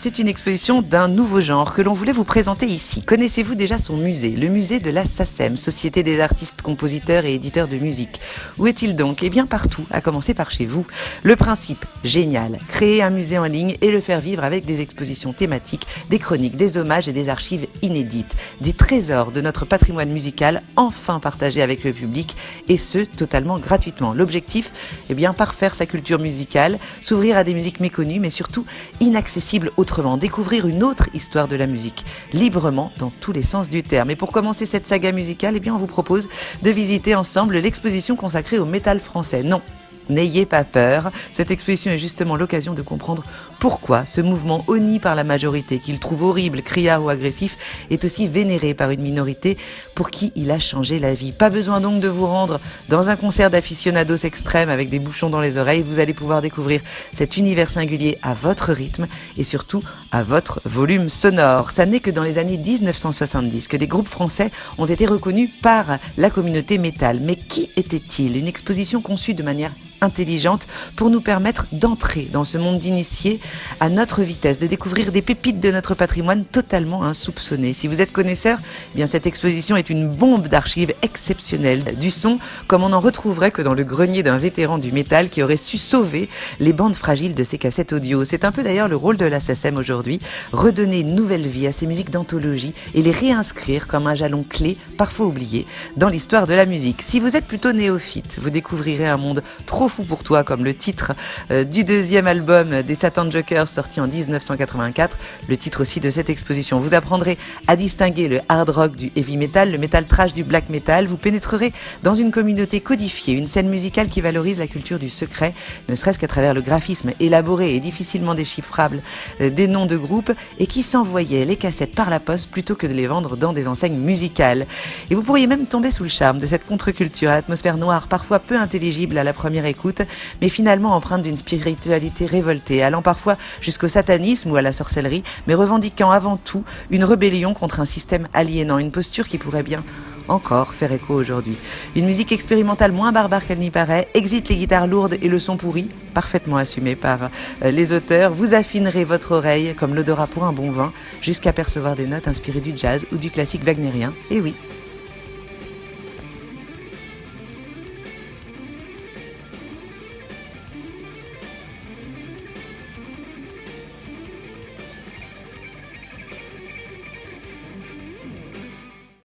c'est une exposition d'un nouveau genre que l'on voulait vous présenter ici. Connaissez-vous déjà son musée, le musée de la SACEM, Société des artistes, compositeurs et éditeurs de musique? Où est-il donc? Eh bien partout, à commencer par chez vous. Le principe, génial, créer un musée en ligne et le faire vivre avec des expositions thématiques, des chroniques, des hommages et des archives inédites. Des trésors de notre patrimoine musical enfin partagés avec le public et ce, totalement gratuitement. L'objectif, eh bien parfaire sa culture musicale, s'ouvrir à des musiques méconnues mais surtout inaccessible autrement, découvrir une autre histoire de la musique, librement dans tous les sens du terme. Et pour commencer cette saga musicale, eh bien on vous propose de visiter ensemble l'exposition consacrée au métal français. Non, n'ayez pas peur, cette exposition est justement l'occasion de comprendre pourquoi ce mouvement honni par la majorité, qu'il trouve horrible, criard ou agressif, est aussi vénéré par une minorité pour qui il a changé la vie. Pas besoin donc de vous rendre dans un concert d'aficionados extrêmes avec des bouchons dans les oreilles, vous allez pouvoir découvrir cet univers singulier à votre rythme et surtout à votre volume sonore. Ça n'est que dans les années 1970 que des groupes français ont été reconnus par la communauté métal. Mais qui était-il? Une exposition conçue de manière intelligente pour nous permettre d'entrer dans ce monde d'initiés à notre vitesse, de découvrir des pépites de notre patrimoine totalement insoupçonnées. Si vous êtes connaisseur, eh bien cette exposition est une bombe d'archives exceptionnelle du son, comme on n'en retrouverait que dans le grenier d'un vétéran du métal qui aurait su sauver les bandes fragiles de ses cassettes audio. C'est un peu d'ailleurs le rôle de la SACEM aujourd'hui, redonner une nouvelle vie à ces musiques d'anthologie et les réinscrire comme un jalon clé, parfois oublié, dans l'histoire de la musique. Si vous êtes plutôt néophyte, vous découvrirez un monde trop fou pour toi, comme le titre du deuxième album des Satan Jokers sorti en 1984, le titre aussi de cette exposition. Vous apprendrez à distinguer le hard rock du heavy metal, le metal trash du black metal. Vous pénétrerez dans une communauté codifiée, une scène musicale qui valorise la culture du secret, ne serait-ce qu'à travers le graphisme élaboré et difficilement déchiffrable des noms de groupes et qui s'envoyaient les cassettes par la poste plutôt que de les vendre dans des enseignes musicales. Et vous pourriez même tomber sous le charme de cette contre-culture à l'atmosphère noire, parfois peu intelligible à la première écoute, mais finalement empreinte d'une spiritualité révoltée, allant parfois jusqu'au satanisme ou à la sorcellerie, mais revendiquant avant tout une rébellion contre un système aliénant, une posture qui pourrait bien encore faire écho aujourd'hui. Une musique expérimentale moins barbare qu'elle n'y paraît, exit les guitares lourdes et le son pourri, parfaitement assumé par les auteurs. Vous affinerez votre oreille comme l'odorat pour un bon vin, jusqu'à percevoir des notes inspirées du jazz ou du classique wagnérien. Et oui,